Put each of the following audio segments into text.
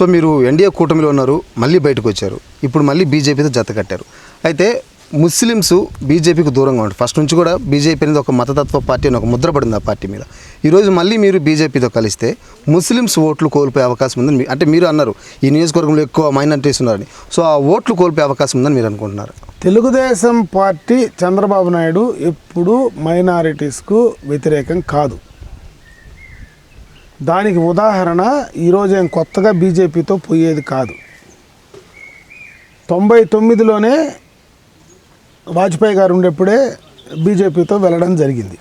So మీరు NDA కూటమిలో ఉన్నారు, మళ్ళీ బయటకు వచ్చారు, ఇప్పుడు మళ్ళీ బీజేపీతో జత కట్టారు. అయితే ముస్లిమ్స్ బీజేపీకి దూరంగా ఉంటారు. ఫస్ట్ నుంచి కూడా బీజేపీ అనేది ఒక మతతత్వ పార్టీ అని ఒక ముద్ర పడింది ఆ పార్టీ మీద. ఈరోజు మళ్ళీ మీరు బీజేపీతో కలిస్తే ముస్లిమ్స్ ఓట్లు కోల్పోయే అవకాశం ఉందని అంటే మీరు అన్నారు, ఈ నియోజకవర్గంలో ఎక్కువ మైనారిటీస్ ఉన్నారని. సో ఆ ఓట్లు కోల్పోయే అవకాశం ఉందని మీరు అనుకుంటున్నారు? తెలుగుదేశం పార్టీ చంద్రబాబు నాయుడు ఎప్పుడూ మైనారిటీస్కు వ్యతిరేకం కాదు. దానికి ఉదాహరణ ఈరోజు ఏం కొత్తగా బీజేపీతో పోయేది కాదు. 99లోనే వాజ్పేయి గారు ఉండేప్పుడే బీజేపీతో వెళ్ళడం జరిగింది.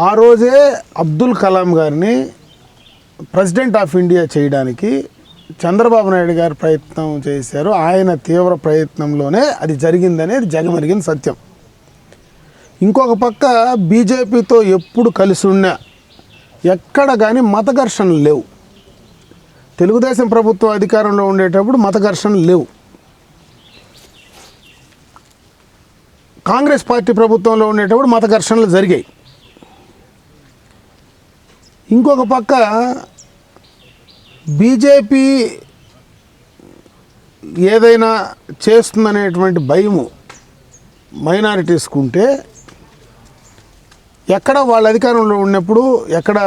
ఆ రోజే అబ్దుల్ కలాం గారిని ప్రెసిడెంట్ ఆఫ్ ఇండియా చేయడానికి చంద్రబాబు నాయుడు గారు ప్రయత్నం చేశారు. ఆయన తీవ్ర ప్రయత్నంలోనే అది జరిగిందనేది జగమెరిగిన సత్యం. ఇంకొక పక్క బీజేపీతో ఎప్పుడు కలిసి ఉన్నా ఎక్కడ కానీ మత ఘర్షణలు లేవు. తెలుగుదేశం ప్రభుత్వం అధికారంలో ఉండేటప్పుడు మత ఘర్షణలు లేవు. కాంగ్రెస్ పార్టీ ప్రభుత్వంలో ఉండేటప్పుడు మత ఘర్షణలు జరిగాయి. ఇంకొక పక్క బీజేపీ ఏదైనా చేస్తుందనేటువంటి భయము మైనారిటీస్కు ఉంటే ఎక్కడ వాళ్ళ అధికారంలో ఉన్నప్పుడు ఎక్కడ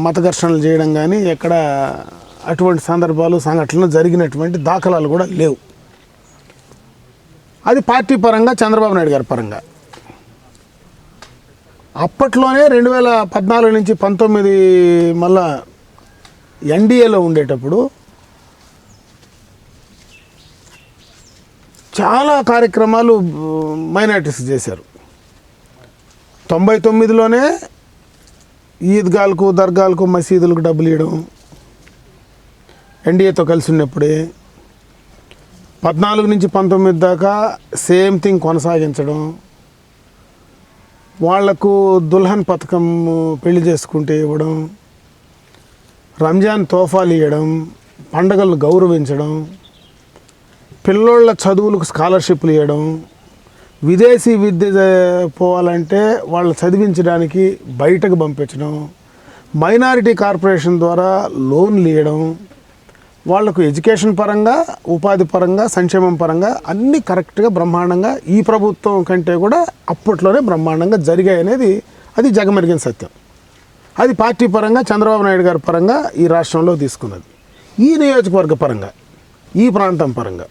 మత ఘర్షణలు చేయడం కానీ ఎక్కడ అటువంటి సందర్భాలు సంఘటనలు జరిగినటువంటి దాఖలాలు కూడా లేవు. అది పార్టీ పరంగా చంద్రబాబు నాయుడు గారి పరంగా. అప్పట్లోనే 2014 నుంచి 19 మళ్ళా ఎన్డీఏలో ఉండేటప్పుడు చాలా కార్యక్రమాలు మైనారిటీస్ చేశారు. 99లోనే ఈద్గాలకు, దర్గాలకు, మసీదులకు డబ్బులు ఇవ్వడం ఎన్డీఏతో కలిసి ఉన్నప్పుడే. 14 నుంచి 19 దాకా సేమ్ థింగ్ కొనసాగించడం. వాళ్లకు దుల్హన్ పథకం పెళ్లి చేసుకుంటే ఇవ్వడం, రంజాన్ తోఫాలు ఇవ్వడం, పండగలను గౌరవించడం, పిల్లోళ్ళ చదువులకు స్కాలర్షిప్లు ఇవ్వడం, విదేశీ విద్య పోవాలంటే వాళ్ళు చదివించడానికి బయటకు పంపించడం, మైనారిటీ కార్పొరేషన్ ద్వారా లోన్లు ఇవ్వడం, వాళ్లకు ఎడ్యుకేషన్ పరంగా, ఉపాధి పరంగా, సంక్షేమం పరంగా అన్నీ కరెక్ట్గా బ్రహ్మాండంగా ఈ ప్రభుత్వం కంటే కూడా అప్పట్లోనే బ్రహ్మాండంగా జరిగాయనేది అది జగమెరిగిన సత్యం. అది పార్టీ పరంగా చంద్రబాబు నాయుడు గారి పరంగా ఈ రాష్ట్రంలో తీసుకున్నది. ఈ నియోజకవర్గ పరంగా, ఈ ప్రాంతం పరంగా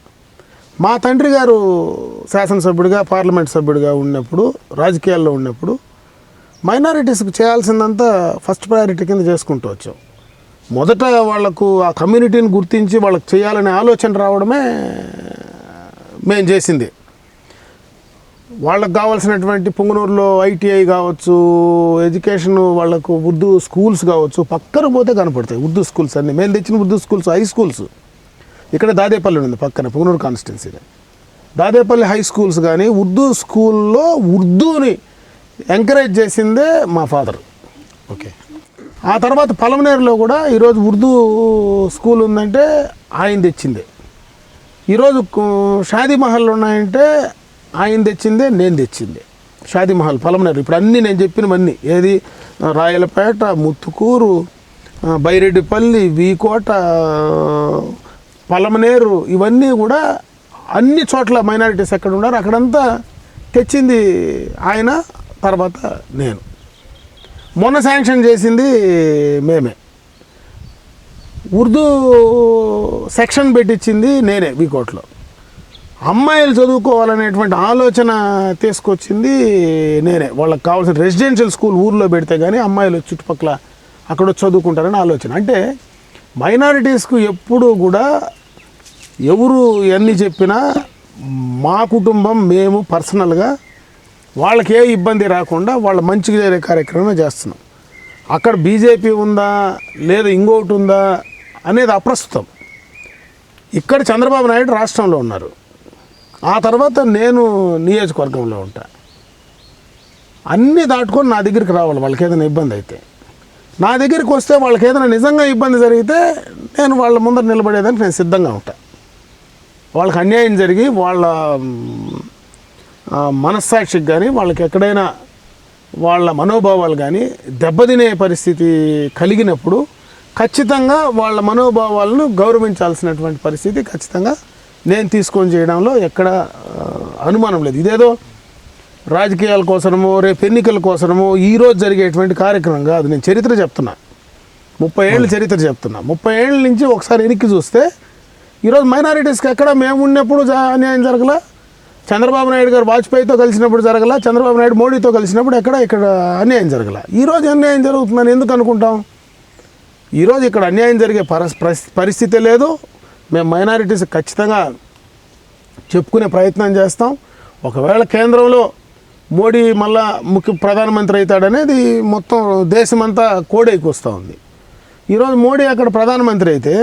మా తండ్రి గారు శాసనసభ్యుడిగా, పార్లమెంట్ సభ్యుడిగా ఉన్నప్పుడు, రాజకీయాల్లో ఉన్నప్పుడు మైనారిటీస్కి చేయాల్సిందంతా ఫస్ట్ ప్రయారిటీ కింద చేసుకుంటూ వచ్చాం. మొదట వాళ్లకు ఆ కమ్యూనిటీని గుర్తించి వాళ్ళకి చేయాలనే ఆలోచన రావడమే మేము చేసింది. వాళ్ళకు కావాల్సినటువంటి పుంగనూరులో ఐటీఐ కావచ్చు, ఎడ్యుకేషన్ వాళ్లకు ఉర్దూ స్కూల్స్ కావచ్చు, పక్కన పోతే కనపడతాయి ఉర్దూ స్కూల్స్ అన్నీ. మేము తెచ్చిన ఉర్దూ స్కూల్స్ హై స్కూల్స్ ఇక్కడ దాదేపల్లి ఉంది పక్కన, పుంగనూరు కాన్స్టిట్యున్సీలో దాదేపల్లి హై స్కూల్స్. కానీ ఉర్దూ స్కూల్లో ఉర్దూని ఎంకరేజ్ చేసిందే మా ఫాదర్. ఓకే. ఆ తర్వాత పలమనేరులో కూడా ఈరోజు ఉర్దూ స్కూల్ ఉందంటే ఆయన తెచ్చిందే. ఈరోజు షాదీ మహల్ ఉన్నాయంటే ఆయన తెచ్చిందే, నేను తెచ్చిందే. షాదీ మహల్ పలమనేరు ఇప్పుడు అన్నీ నేను చెప్పినవన్నీ, ఏది రాయలపేట, ముత్తుకూరు, బైరెడ్డిపల్లి, వీకోట, పలమనేరు, ఇవన్నీ కూడా అన్ని చోట్ల మైనారిటీస్ ఎక్కడ ఉన్నారు అక్కడంతా తెచ్చింది ఆయన, తర్వాత నేను. మొన్న శాంక్షన్ చేసింది మేమే. ఉర్దూ సెక్షన్ పెట్టించింది నేనే వీకోట్లో. అమ్మాయిలు చదువుకోవాలనేటువంటి ఆలోచన తీసుకొచ్చింది నేనే. వాళ్ళకి కావాల్సిన రెసిడెన్షియల్ స్కూల్ ఊర్లో పెడితే కానీ అమ్మాయిలు చుట్టుపక్కల అక్కడ చదువుకుంటారని ఆలోచన. అంటే మైనారిటీస్కు ఎప్పుడూ కూడా ఎవరు ఎన్ని చెప్పినా మా కుటుంబం, మేము పర్సనల్గా వాళ్ళకి ఏ ఇబ్బంది రాకుండా వాళ్ళ మంచిగా చేరే కార్యక్రమమే చేస్తున్నాం. అక్కడ బీజేపీ ఉందా లేదా ఇంకోటి ఉందా అనేది అప్రస్తుతం. ఇక్కడ చంద్రబాబు నాయుడు రాష్ట్రంలో ఉన్నారు, ఆ తర్వాత నేను నియోజకవర్గంలో ఉంటా. అన్నీ దాటుకొని నా దగ్గరికి రావాలి. వాళ్ళకి ఏదైనా ఇబ్బంది అయితే నా దగ్గరికి వస్తే, వాళ్ళకి ఏదైనా నిజంగా ఇబ్బంది జరిగితే నేను వాళ్ళ ముందర నిలబడేదానికి నేను సిద్ధంగా ఉంటా. వాళ్ళకి అన్యాయం జరిగి వాళ్ళ మనస్సాక్షికి కానీ వాళ్ళకి ఎక్కడైనా వాళ్ళ మనోభావాలు కానీ దెబ్బతినే పరిస్థితి కలిగినప్పుడు ఖచ్చితంగా వాళ్ళ మనోభావాలను గౌరవించాల్సినటువంటి పరిస్థితి ఖచ్చితంగా నేను తీసుకొని చేయడంలో ఎక్కడ అనుమానం లేదు. ఇదేదో రాజకీయాల కోసమో రేపు ఎన్నికల కోసమో ఈరోజు జరిగేటువంటి కార్యక్రమం కాదు. నేను చరిత్ర చెప్తున్నా, 30 ఏళ్ళ చరిత్ర చెప్తున్నా. 30 ఏళ్ళ నుంచి ఒకసారి వెనక్కి చూస్తే ఈరోజు మైనారిటీస్కి ఎక్కడ మేము ఉన్నప్పుడు అన్యాయం జరగల, చంద్రబాబు నాయుడు గారు వాజ్పేయితో కలిసినప్పుడు జరగల, చంద్రబాబు నాయుడు మోడీతో కలిసినప్పుడు ఇక్కడ అన్యాయం జరగల. ఈరోజు అన్యాయం జరుగుతుందని ఎందుకు అనుకుంటాం? ఈరోజు ఇక్కడ అన్యాయం జరిగే పరిస్థితి లేదు. మేము మైనారిటీస్ ఖచ్చితంగా చెప్పుకునే ప్రయత్నం చేస్తాం. ఒకవేళ కేంద్రంలో మోడీ మళ్ళా ప్రధానమంత్రి అవుతాడనేది మొత్తం దేశమంతా కోడైకి వస్తూ ఉంది. ఈరోజు మోడీ అక్కడ ప్రధానమంత్రి అయితే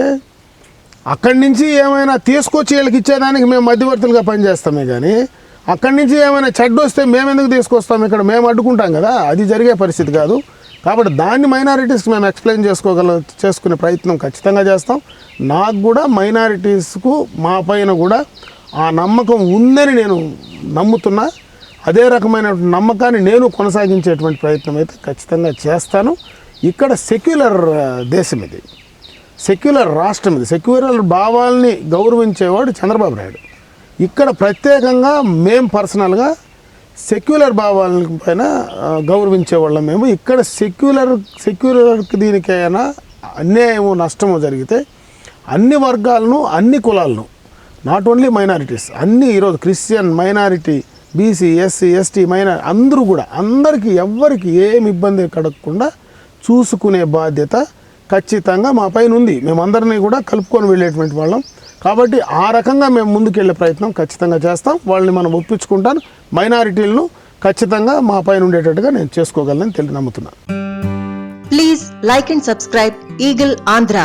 అక్కడి నుంచి ఏమైనా తీసుకొచ్చి వీళ్ళకి ఇచ్చేదానికి మేము మధ్యవర్తులుగా పనిచేస్తామే కానీ అక్కడి నుంచి ఏమైనా చెడ్డ వస్తే మేము ఎందుకు తీసుకొస్తాం? ఇక్కడ మేము అడ్డుకుంటాం కదా, అది జరిగే పరిస్థితి కాదు. కాబట్టి దాన్ని మైనారిటీస్కి మేము ఎక్స్ప్లెయిన్ చేసుకునే ప్రయత్నం ఖచ్చితంగా చేస్తాం. నాకు కూడా మైనారిటీస్కు మా పైన కూడా ఆ నమ్మకం ఉందని నేను నమ్ముతున్నా. అదే రకమైన నమ్మకాన్ని నేను కొనసాగించేటువంటి ప్రయత్నం అయితే ఖచ్చితంగా చేస్తాను. ఇక్కడ సెక్యులర్ దేశం ఇది, సెక్యులర్ రాష్ట్రం ఇది. సెక్యులర్ భావాల్ని గౌరవించేవాడు చంద్రబాబు నాయుడు. ఇక్కడ ప్రత్యేకంగా మేము పర్సనల్గా సెక్యులర్ భావాల పైన గౌరవించేవాళ్ళం మేము. ఇక్కడ సెక్యులర్కి దీనికైనా అన్యాయము నష్టము జరిగితే అన్ని వర్గాలను అన్ని కులాలను, నాట్ ఓన్లీ మైనారిటీస్, అన్ని ఈరోజు Christian minority, BC, SC, ST అందరూ కూడా అందరికీ ఎవ్వరికి ఏమి ఇబ్బంది కలగకుండా చూసుకునే బాధ్యత ఖచ్చితంగా మా పైన ఉంది. మేమందరినీ కూడా కలుపుకొని వెళ్ళేటువంటి వాళ్ళం. కాబట్టి ఆ రకంగా మేము ముందుకెళ్ళే ప్రయత్నం ఖచ్చితంగా చేస్తాం. వాళ్ళని మనం ఒప్పించుకుంటాను. మైనారిటీలను ఖచ్చితంగా మా పైన ఉండేటట్టుగా నేను చేసుకోగలనని నమ్ముతున్నాను. Please like and subscribe eagle Andhra.